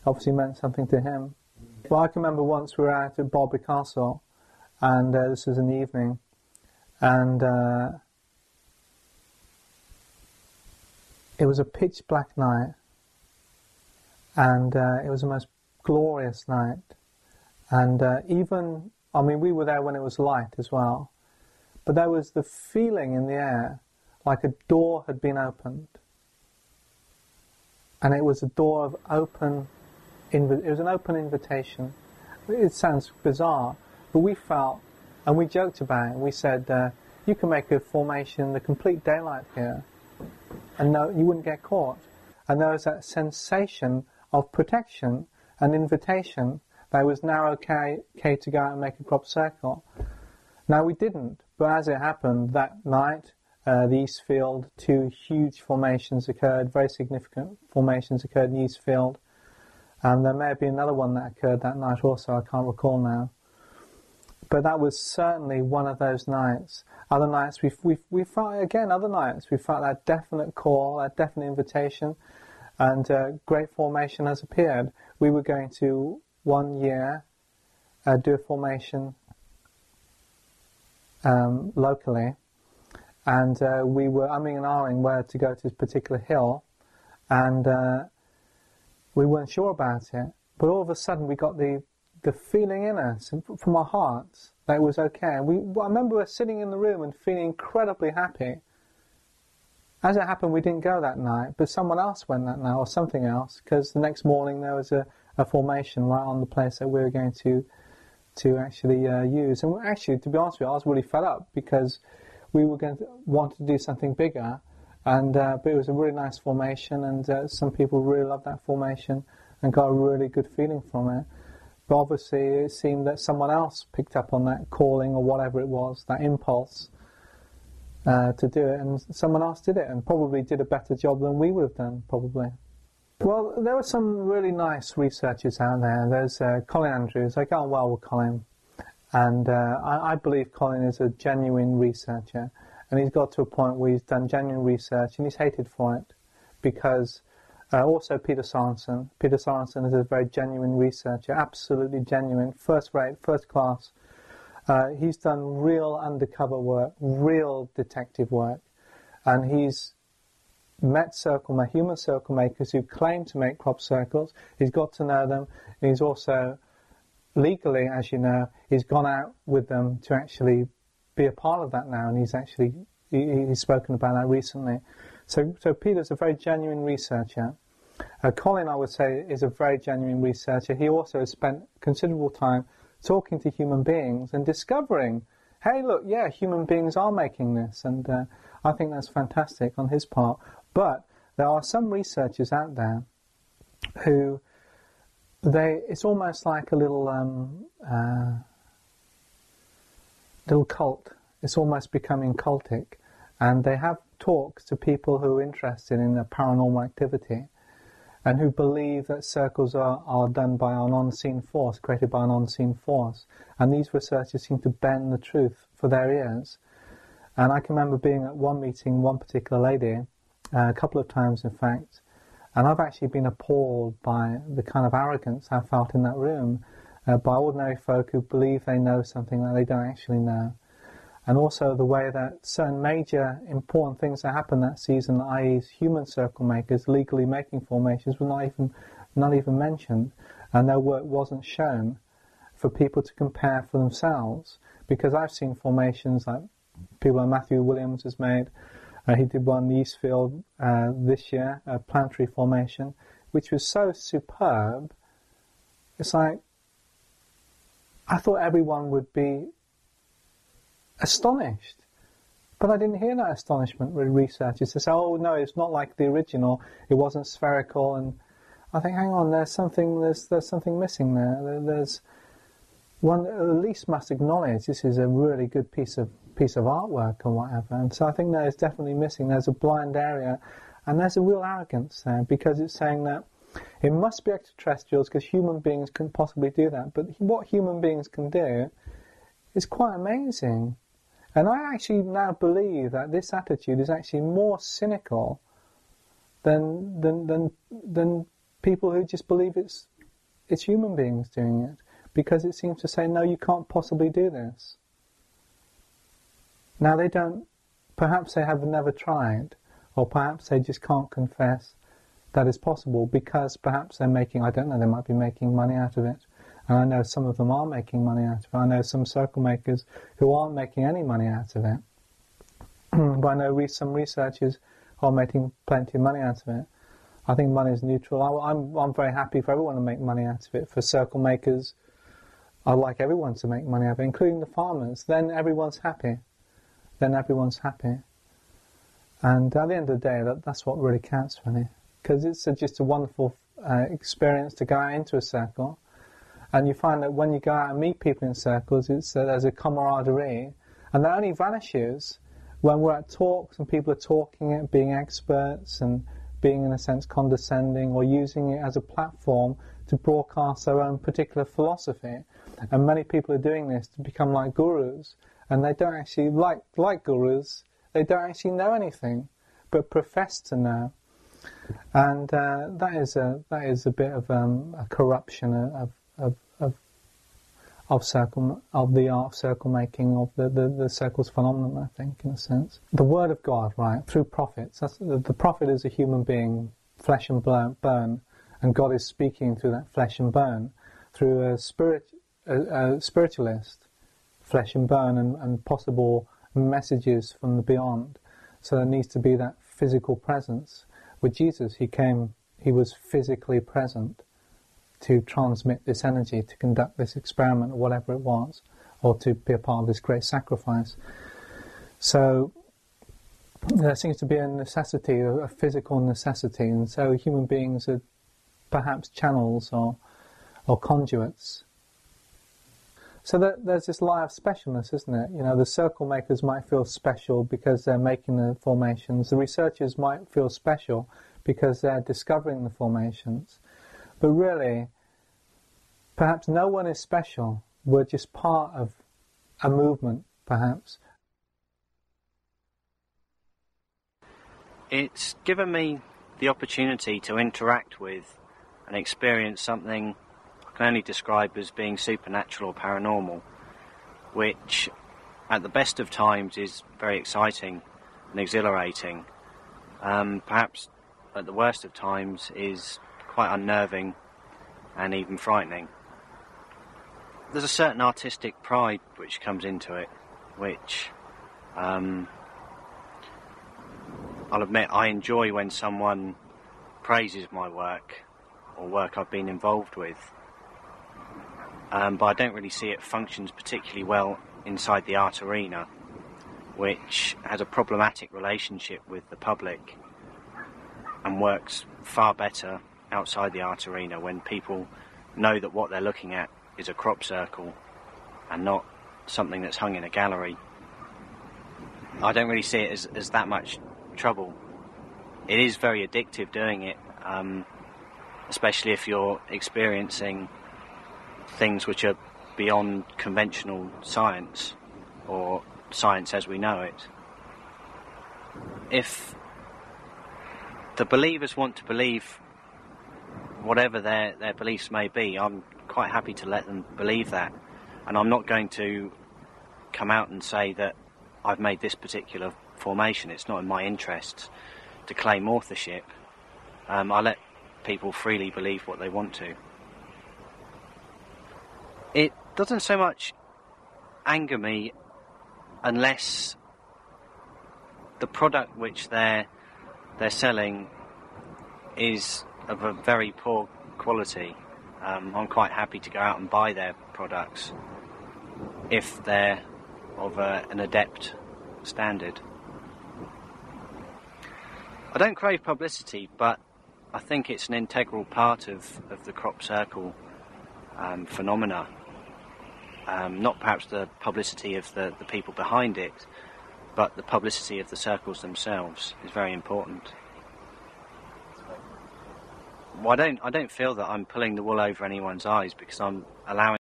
obviously meant something to him. Well, I can remember once we were out at Bobby Castle, and this was in the evening, and it was a pitch black night, and it was the most glorious night. And we were there when it was light as well, but there was the feeling in the air like a door had been opened. And it was a door of it was an open invitation. It sounds bizarre, but we felt, and we joked about it, and we said, you can make a formation in the complete daylight here, and no, you wouldn't get caught. And there was that sensation of protection and invitation that it was now okay to go out and make a crop circle. Now we didn't, but as it happened that night, the East Field, 2 huge formations occurred, very significant formations occurred in the East Field. And there may have been another one that occurred that night also, I can't recall now. But that was certainly one of those nights. Other nights we felt, again, we felt that definite call, that definite invitation, and great formation has appeared. We were going to, one year, do a formation locally, and we were umming and ahhing where to go to this particular hill, and we weren't sure about it, but all of a sudden we got the feeling in us, from our hearts, that it was okay. And I remember us sitting in the room and feeling incredibly happy. As it happened, we didn't go that night, but someone else went that night, or something else, because the next morning there was a formation right on the place that we were going to actually use. And actually, to be honest with you, I was really fed up, because we were going to want to do something bigger, and but it was a really nice formation, and some people really loved that formation and got a really good feeling from it. But obviously it seemed that someone else picked up on that calling, or whatever it was, that impulse to do it, and someone else did it, and probably did a better job than we would have done, probably. Well, there were some really nice researchers out there. There's Colin Andrews. I get on well with Colin, and I believe Colin is a genuine researcher, and he's got to a point where he's done genuine research, and he's hated for it, because also Peter Sorensen. Peter Sorensen is a very genuine researcher, absolutely genuine, first rate, first class. He's done real undercover work, real detective work, and he's met human circlemakers who claim to make crop circles. He's got to know them. He's also, legally, as you know, he's gone out with them to actually be a part of that now, and he's spoken about that recently. So Peter's a very genuine researcher. Colin, I would say, is a very genuine researcher. He also has spent considerable time talking to human beings and discovering, hey, look, yeah, human beings are making this, and I think that's fantastic on his part. But there are some researchers out there who, it's almost like a little cult. It's almost becoming cultic, and they have talks to people who are interested in the paranormal activity, and who believe that circles are done by an unseen force, created by an unseen force. And these researchers seem to bend the truth for their ears. And I can remember being at one meeting, one particular lady, a couple of times in fact, and I've actually been appalled by the kind of arrogance I felt in that room, by ordinary folk who believe they know something that they don't actually know. And also the way that certain major important things that happened that season, i.e. human circlemakers legally making formations, were not even mentioned, and their work wasn't shown for people to compare for themselves. Because I've seen formations like people like Matthew Williams has made. He did one in the Eastfield this year, a planetary formation, which was so superb. It's like, I thought everyone would be astonished, but I didn't hear that astonishment with researchers. They say, oh no, it's not like the original, it wasn't spherical, and I think, hang on, there's something missing there. There's one at least must acknowledge this is a really good piece of artwork or whatever, and so I think that is definitely missing. There's a blind area, and there's a real arrogance there, because it's saying that it must be extraterrestrials because human beings couldn't possibly do that, but what human beings can do is quite amazing. And I actually now believe that this attitude is actually more cynical than people who just believe it's human beings doing it, because it seems to say, no, you can't possibly do this. Now they don't, perhaps they have never tried, or perhaps they just can't confess that it's possible, because perhaps they're making, I don't know, they might be making money out of it. And I know some of them are making money out of it. I know some circle makers who aren't making any money out of it. But I know some researchers are making plenty of money out of it. I think money is neutral. I'm very happy for everyone to make money out of it. For circle makers, I'd like everyone to make money out of it, including the farmers. Then everyone's happy. And at the end of the day, that's what really counts for me. Because it's just a wonderful experience to go out into a circle. And you find that when you go out and meet people in circles, there's a camaraderie. And that only vanishes when we're at talks and people are talking it, being experts and being, in a sense, condescending, or using it as a platform to broadcast their own particular philosophy. And many people are doing this to become like gurus. And they don't actually, like gurus, they don't actually know anything, but profess to know. And that is a bit of a corruption of the art of circle making, of the circles phenomenon, I think, in a sense. The Word of God, right, through prophets. The prophet is a human being, flesh and bone, and God is speaking through that flesh and bone, through a spiritualist, flesh and bone, and possible messages from the beyond. So there needs to be that physical presence. With Jesus, he was physically present to transmit this energy, to conduct this experiment, or whatever it was, or to be a part of this great sacrifice. So there seems to be a necessity, a physical necessity, and so human beings are perhaps channels or conduits. So there's this lie of specialness, isn't it? You know, the circle makers might feel special because they're making the formations. The researchers might feel special because they're discovering the formations. But really, perhaps no one is special. We're just part of a movement, perhaps. It's given me the opportunity to interact with and experience something I can only describe as being supernatural or paranormal, which at the best of times is very exciting and exhilarating. Perhaps at the worst of times is quite unnerving and even frightening. There's a certain artistic pride which comes into it, which I'll admit I enjoy when someone praises my work or work I've been involved with, but I don't really see it functions particularly well inside the art arena, which has a problematic relationship with the public and works far better outside the art arena when people know that what they're looking at is a crop circle and not something that's hung in a gallery. I don't really see it as that much trouble. It is very addictive doing it, especially if you're experiencing things which are beyond conventional science or science as we know it. If the believers want to believe whatever their beliefs may be, I'm quite happy to let them believe that, and I'm not going to come out and say that I've made this particular formation. It's not in my interest to claim authorship. I let people freely believe what they want to. It doesn't so much anger me unless the product which they're selling is of a very poor quality. I'm quite happy to go out and buy their products if they're of an adept standard. I don't crave publicity, but I think it's an integral part of the Cropcircle phenomena. Not perhaps the publicity of the people behind it, but the publicity of the circles themselves is very important. Well, I don't feel that I'm pulling the wool over anyone's eyes because I'm allowing